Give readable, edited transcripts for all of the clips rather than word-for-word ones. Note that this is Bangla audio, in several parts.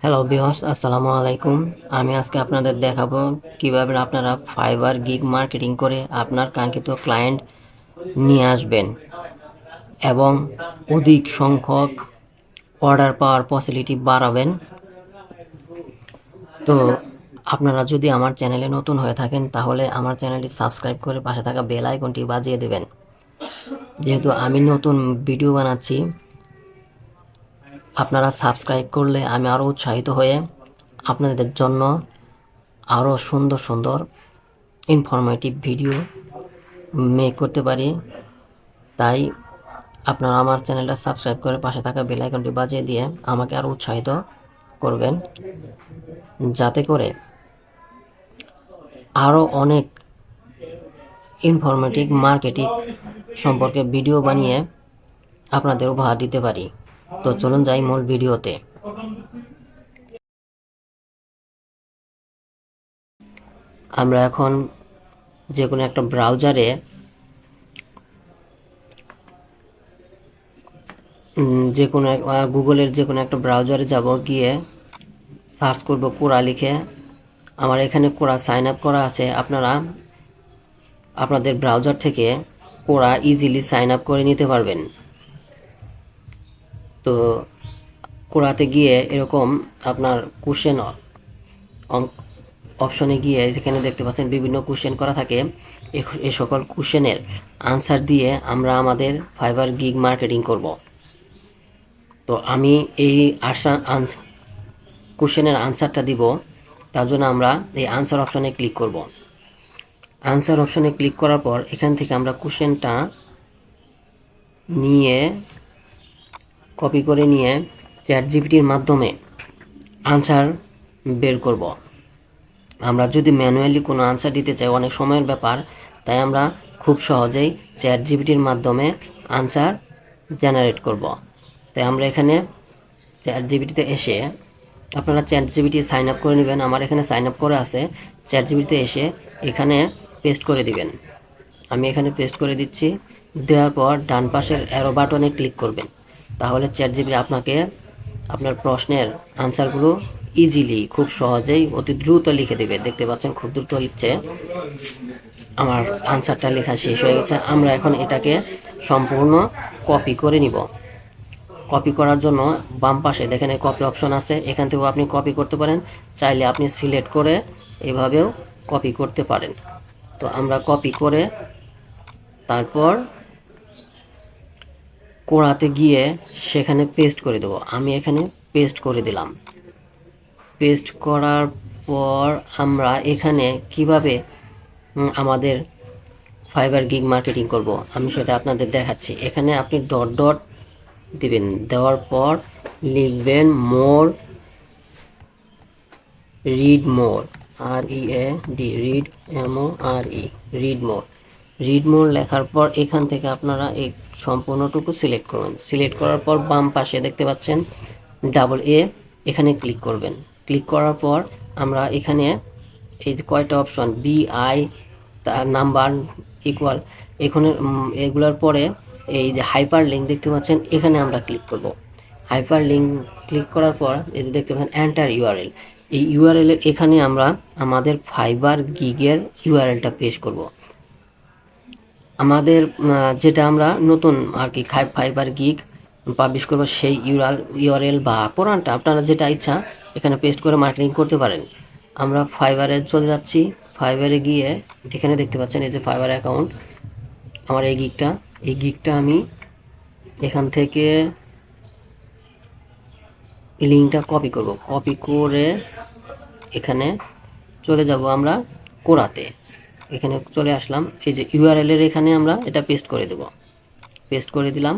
হ্যালো ভিউয়ার্স, আসসালামু আলাইকুম। আমি আজকে আপনাদের দেখাবো কিভাবে আপনারা ফাইবার গিগ মার্কেটিং করে আপনার কাঙ্ক্ষিত ক্লায়েন্ট নিয়ে আসবেন এবং অধিক সংখ্যক অর্ডার পাওয়ার পসিবিলিটি বাড়াবেন। তো আপনারা যদি আমার চ্যানেলে নতুন হয়ে থাকেন তাহলে আমার চ্যানেলটি সাবস্ক্রাইব করে পাশে থাকা বেল আইকনটি বাজিয়ে দেবেন। যেহেতু আমি নতুন ভিডিও বানাচ্ছি, আপনারা সাবস্ক্রাইব করলে আমি আরও উৎসাহিত হয়ে আপনাদের জন্য আরও সুন্দর সুন্দর ইনফরমেটিভ ভিডিও মেক করতে পারি। তাই আপনারা আমার চ্যানেলটা সাবস্ক্রাইব করে পাশে থাকা বেল আইকনটি বাজিয়ে দিয়ে আমাকে আরও উৎসাহিত করবেন, যাতে করে আরও অনেক ইনফরমেটিভ মার্কেটিং সম্পর্কে ভিডিও বানিয়ে আপনাদের উপহার দিতে পারি। তো চলুন যাই মূল ভিডিওতে। আমরা এখন যে কোনো একটা ব্রাউজারে গুগলের যে কোনো একটা ব্রাউজারে যাব, গিয়ে সার্চ করব কোরা লিখে। আমার এখানে কোরা সাইন আপ করা আছে। আপনারা আপনাদের ব্রাউজার থেকে কোরা ইজিলি সাইন আপ করে নিতে পারবেন। তো কোরাতে গিয়ে এরকম আপনার কোশ্চেন অপশনে গিয়ে যেখানে দেখতে পাচ্ছেন বিভিন্ন কোশ্চেন করা থাকে, এই সকল কোশ্চেনের আনসার দিয়ে আমরা আমাদের ফাইবার গিগ মার্কেটিং করব। তো আমি এই কোশ্চেনের আনসারটা দিব। তার জন্য আমরা এই আনসার অপশনে ক্লিক করব। আনসার অপশনে ক্লিক করার পর এখান থেকে আমরা কোশ্চেনটা নিয়ে কপি করে নিয়ে চ্যাট জিপিটির মাধ্যমে আনসার বের করব। আমরা যদি ম্যানুয়ালি কোনো আনসার দিতে চাই, অনেক সময়ের ব্যাপার, তাই আমরা খুব সহজেই চ্যাট জিপিটির মাধ্যমে আনসার জেনারেট করব। তাই আমরা এখানে চ্যাট জিপিটিতে এসে, আপনারা চ্যাট জিপিটি সাইন আপ করে নেবেন। আমার এখানে সাইন আপ করে আছে। চ্যাট জিপিটিতে এসে এখানে পেস্ট করে দিবেন। আমি এখানে পেস্ট করে দিচ্ছি। দেওয়ার পর ডান পাশের অ্যারো বাটনে ক্লিক করবেন। তাহলে চ্যাট জিপিটি আপনাকে আপনার প্রশ্নের আনসারগুলো ইজিলি, খুব সহজেই, অতি দ্রুত লিখে দেবে। দেখতে পাচ্ছেন খুব দ্রুত লিখছে। আমার আনসারটা লেখা শেষ হয়ে গেছে। আমরা এখন এটাকে সম্পূর্ণ কপি করে নিব। কপি করার জন্য বাম পাশে দেখেন কপি অপশন আছে, এখান থেকেও আপনি কপি করতে পারেন। চাইলে আপনি সিলেক্ট করে এভাবেও কপি করতে পারেন। তো আমরা কপি করে তারপর কোড়াতে গিয়ে সেখানে পেস্ট করে দেব। আমি এখানে পেস্ট করে দিলাম। পেস্ট করার পর আমরা এখানে কিভাবে আমাদের ফাইবার গিগ মার্কেটিং করব আমি সেটা আপনাদের দেখাচ্ছি। এখানে আপনি ডট ডট দিবেন। দেওয়ার পর লিখবেন more, read more, READ, read MORE, read more. Read more লেখার পর এখান থেকে আপনারা এই সম্পূর্ণটুকু সিলেক্ট করবেন। সিলেক্ট করার পর বাম পাশে দেখতে পাচ্ছেন AA, এখানে ক্লিক করবেন। ক্লিক করার পর আমরা এখানে এই যে কয়টা অপশন, BI, তার নাম্বার ইকুয়াল, এখানে এগুলোর পরে এই যে হাইপার লিঙ্ক দেখতে পাচ্ছেন, এখানে আমরা ক্লিক করব। হাইপার লিঙ্ক ক্লিক করার পর এই যে দেখতে পাচ্ছেন এন্টার ইউআরএল। এই ইউআরএল এর এখানে আমরা আমাদের ফাইবার গিগের ইউআরএলটা পেস্ট করব। আমাদের যেটা আমরা নতুন আর কি ফাইবার গিগ পাবলিশ করবো, সেই ইউআরএল বা পুরানটা আপনারা যেটা ইচ্ছা এখানে পেস্ট করে মার্কেটিং করতে পারেন। আমরা ফাইবারে চলে যাচ্ছি। ফাইবারে গিয়ে এখানে দেখতে পাচ্ছেন এই যে ফাইবার অ্যাকাউন্ট, আমার এই গিগটা আমি এখান থেকে লিঙ্কটা কপি করব। কপি করে এখানে চলে যাব আমরা কোরাতে। এখানে চলে আসলাম। এই যে ইউআরএল এর এখানে আমরা এটা পেস্ট করে দেব। পেস্ট করে দিলাম।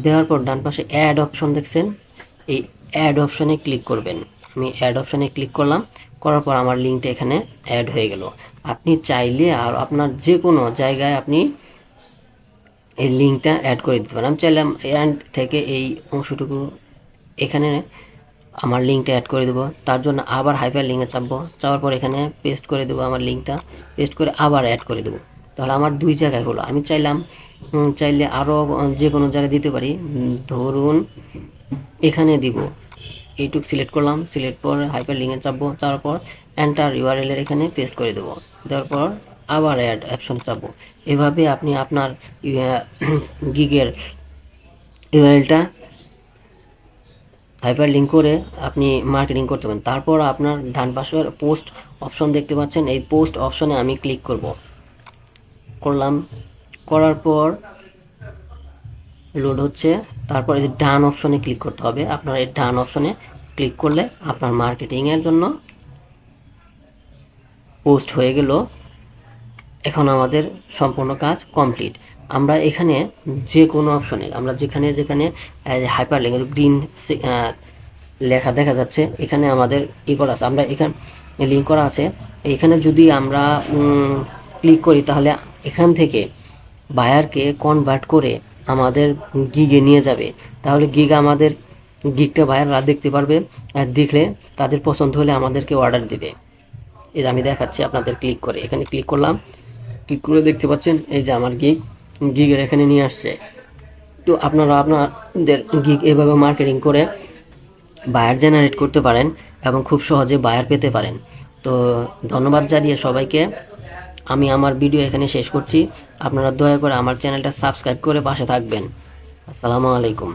দেওয়ার পর ডান পাশে অ্যাড অপশন দেখছেন, এই অ্যাড অপশনে ক্লিক করবেন। আমি অ্যাড অপশনে ক্লিক করলাম। করার পর আমার লিঙ্কটা এখানে অ্যাড হয়ে গেল। আপনি চাইলে আর আপনার যে কোনো জায়গায় আপনি এই লিঙ্কটা অ্যাড করে দিতে পারেন। আমি চাইলাম এন্ড থেকে এই অংশটুকু এখানে আমার লিঙ্কটা অ্যাড করে দেবো। তার জন্য আবার হাইপার লিঙ্কে চাপবো। চাপার পর এখানে পেস্ট করে দেবো আমার লিঙ্কটা। পেস্ট করে আবার অ্যাড করে দেবো। তাহলে আমার দুই জায়গায় হলো। আমি চাইলে আরও যে কোনো জায়গায় দিতে পারি। ধরুন এখানে দিব, এইটুক সিলেক্ট করলাম, সিলেক্ট করে হাইপার লিঙ্কে চাপবো, তারপর এন্টার ইউআরএল এর এখানে পেস্ট করে দেবো, দেওয়ার পর আবার অ্যাড অপশন চাপবো। এভাবে আপনি আপনার গিগের ইউআরএলটা হাইপার লিঙ্ক করে আপনি মার্কেটিং করতে পারেন। তারপর আপনার ডান পাশের পোস্ট অপশন দেখতে পাচ্ছেন, এই পোস্ট অপশনে আমি ক্লিক করলাম, করার পর লোড হচ্ছে। তারপর এই যে ডান অপশনে ক্লিক করতে হবে। আপনার এই ডান অপশনে ক্লিক করলে আপনার মার্কেটিংয়ের জন্য পোস্ট হয়ে গেল। এখন আমাদের সম্পূর্ণ কাজ কমপ্লিট। আমরা এখানে যে কোনো অপশনে, আমরা যেখানে যেখানে হাইপার লিঙ্ক গ্রিন লেখা দেখা যাচ্ছে, এখানে আমাদের ই করা আছে, আমরা এখানে লিঙ্ক করা আছে। এখানে যদি আমরা ক্লিক করি তাহলে এখান থেকে বায়ারকে কনভার্ট করে আমাদের গিগে নিয়ে যাবে। তাহলে আমাদের গিগটা বায়াররা দেখতে পারবে, আর দেখলে তাদের পছন্দ হলে আমাদেরকে অর্ডার দিবে। এই যে আমি দেখাচ্ছি আপনাদের, ক্লিক করে এখানে ক্লিক করলাম, ক্লিক করে দেখতে পাচ্ছেন এই যে আমার গিগের এখানে নিয়ে আসছে। তো আপনারা আপনাদের গিগ এভাবে মার্কেটিং করে বায়ার জেনারেট করতে পারেন এবং খুব সহজে বায়ার পেতে পারেন। তো ধন্যবাদ জানিয়ে সবাইকে আমি আমার ভিডিও এখানে শেষ করছি। আপনারা দয়া করে আমার চ্যানেলটা সাবস্ক্রাইব করে পাশে থাকবেন। আসসালামু আলাইকুম।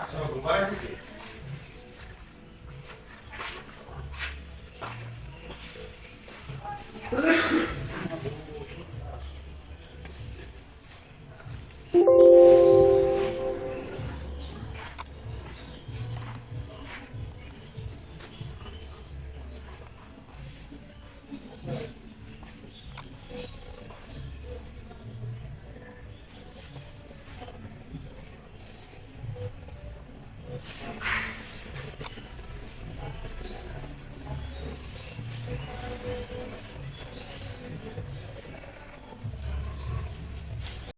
আসলে ঘুমায় আছে